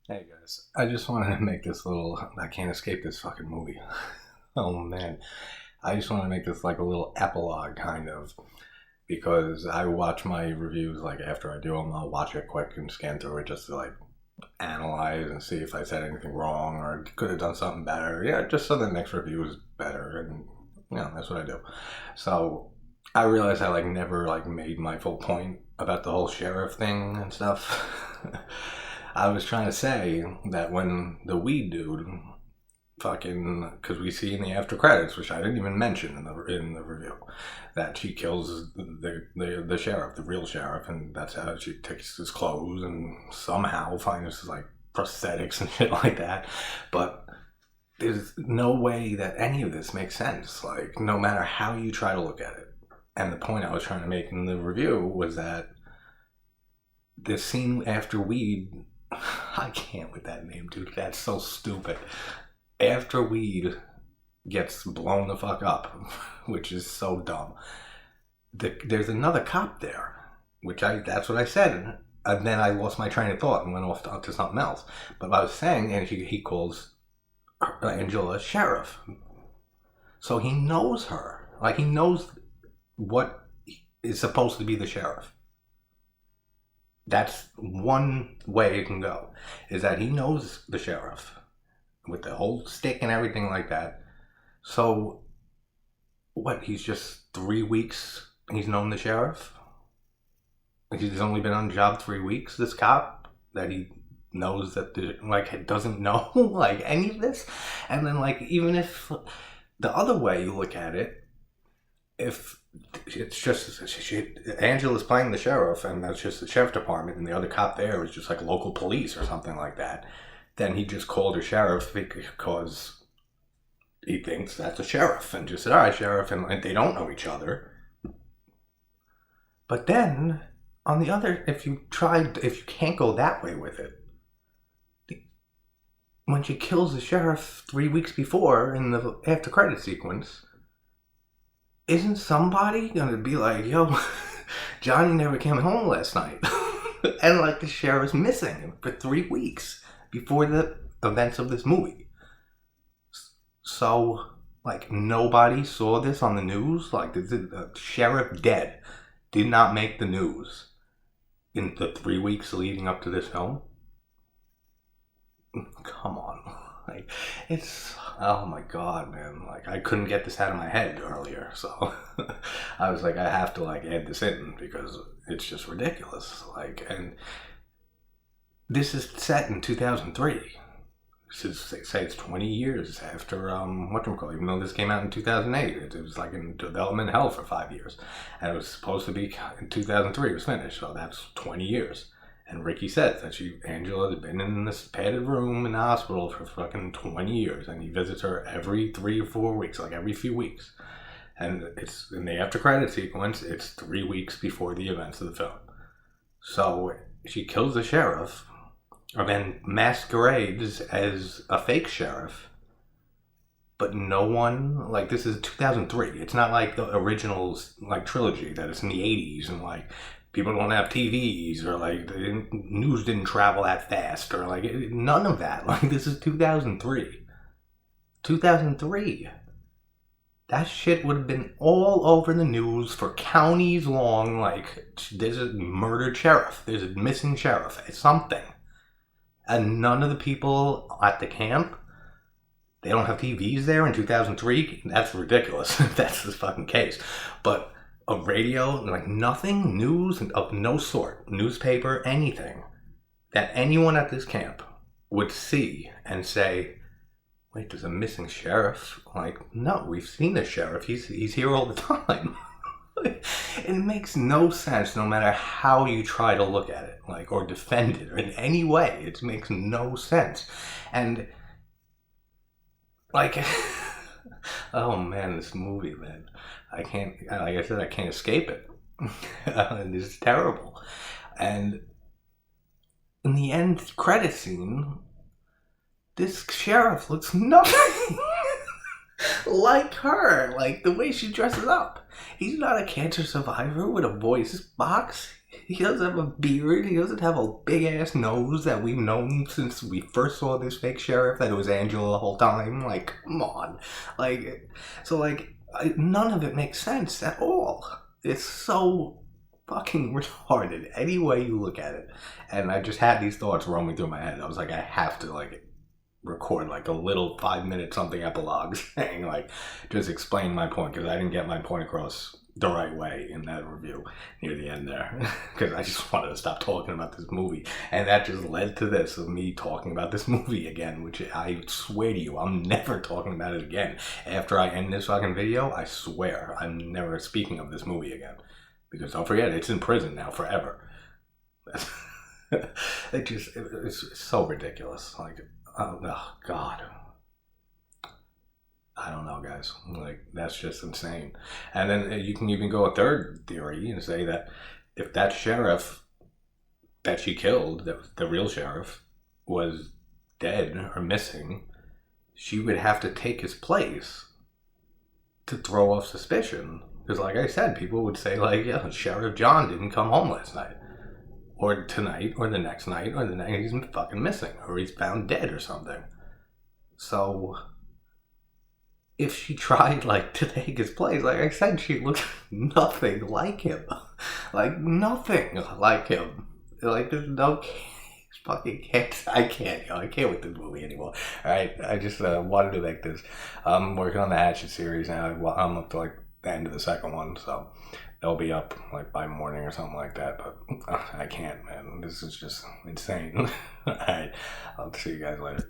Hey guys, I just wanted to make this little. I can't escape this fucking movie. Oh man. I just want to make this like a little epilogue kind of because I watch my reviews like after I do them, I'll watch it quick and scan through it just to like analyze and see if I said anything wrong or could have done something better. Yeah, just so the next review is better and that's what I do. So I realized I like never like made my full point about the whole sheriff thing and stuff. I was trying to say that when the weed dude fucking, because we see in the after credits, which I didn't even mention in the review, that she kills the sheriff, the real sheriff, and that's how she takes his clothes and somehow finds like prosthetics and shit like that. But there's no way that any of this makes sense. Like no matter how you try to look at it. And the point I was trying to make in the review was that the scene after weed. I can't with that name, dude. That's so stupid. After weed gets blown the fuck up, which is so dumb. There's another cop there, that's what I said, and then I lost my train of thought and went off to something else. But I was saying, and he calls Angela sheriff, so he knows her. Like he knows what is supposed to be the sheriff. That's one way it can go, is that he knows the sheriff with the whole stick and everything like that. So, what, he's just 3 weeks, he's known the sheriff? Like he's only been on the job 3 weeks, this cop, that he knows that, doesn't know, like, any of this? And then, like, even if the other way you look at it, if it's just Angela's playing the sheriff and that's just the sheriff department and the other cop there is just like local police or something like that, then he just called her sheriff because he thinks that's a sheriff and just said, all right, sheriff, and they don't know each other. But then on the other, if you can't go that way with it, when she kills the sheriff 3 weeks before in the after credit sequence, isn't somebody gonna be like, yo, Johnny never came home last night? And like the sheriff's missing for 3 weeks before the events of this movie. So, like, nobody saw this on the news? Like, the sheriff dead did not make the news in the 3 weeks leading up to this film? Come on. Like, it's, oh my god, man. Like, I couldn't get this out of my head earlier, so I was like, I have to like add this in because it's just ridiculous. Like, and this is set in 2003. Say it's 20 years after whatchamacallit, even though this came out in 2008. It was like in development hell for 5 years, and it was supposed to be in 2003. It was finished, so that's 20 years. And Ricky says that Angela has been in this padded room in the hospital for fucking 20 years, and he visits her every 3 or 4 weeks, like every few weeks. And it's in the after credit sequence, it's 3 weeks before the events of the film. So she kills the sheriff, and then masquerades as a fake sheriff, but no one, like, this is 2003. It's not like the originals, like, trilogy that it's in the 80s and like people don't have TVs or like news didn't travel that fast or like none of that. Like, this is 2003. 2003. That shit would have been all over the news for counties long. Like, there's a murdered sheriff, there's a missing sheriff, it's something. And none of the people at the camp, they don't have TVs there in 2003. That's ridiculous if that's the fucking case. But a radio, like nothing, news of no sort, newspaper, anything that anyone at this camp would see and say, wait, there's a missing sheriff. Like, no, we've seen the sheriff. He's here all the time. It makes no sense no matter how you try to look at it, like, or defend it or in any way. It makes no sense. And like, oh man, this movie, man. I can't, like I said, I can't escape it. It's terrible. And in the end credit scene, this sheriff looks nothing like her. Like, the way she dresses up. He's not a cancer survivor with a voice box. He doesn't have a beard. He doesn't have a big ass nose that we've known since we first saw this fake sheriff that it was Angela the whole time. Like, come on. Like, so like, none of it makes sense at all. It's so fucking retarded any way you look at it. And I just had these thoughts roaming through my head. I was like, I have to like record like a little 5 minute something epilogue saying like, just explain my point, because I didn't get my point across the right way in that review near the end there, because I just wanted to stop talking about this movie, and that just led to this of me talking about this movie again, which I swear to you I'm never talking about it again. After I end this fucking video, I swear I'm never speaking of this movie again, because don't forget, it's in prison now forever. It's so ridiculous. Like, oh god, I don't know, guys. Like, that's just insane. And then you can even go a third theory and say that if that sheriff that she killed, that the real sheriff, was dead or missing, she would have to take his place to throw off suspicion. Because, like I said, people would say, like, yeah, Sheriff John didn't come home last night, or tonight, or the next night, or the night he's fucking missing, or he's found dead or something. So if she tried, like, to take his place, like I said, she looked nothing like him. Like, nothing like him. Like, there's no fucking can't. I can't, I can't with this movie anymore. Alright, I just wanted to make this. I'm working on the Hatchet series now. I'm up to, like, the end of the second one, so they'll be up, like, by morning or something like that, but I can't, man. This is just insane. Alright, I'll see you guys later.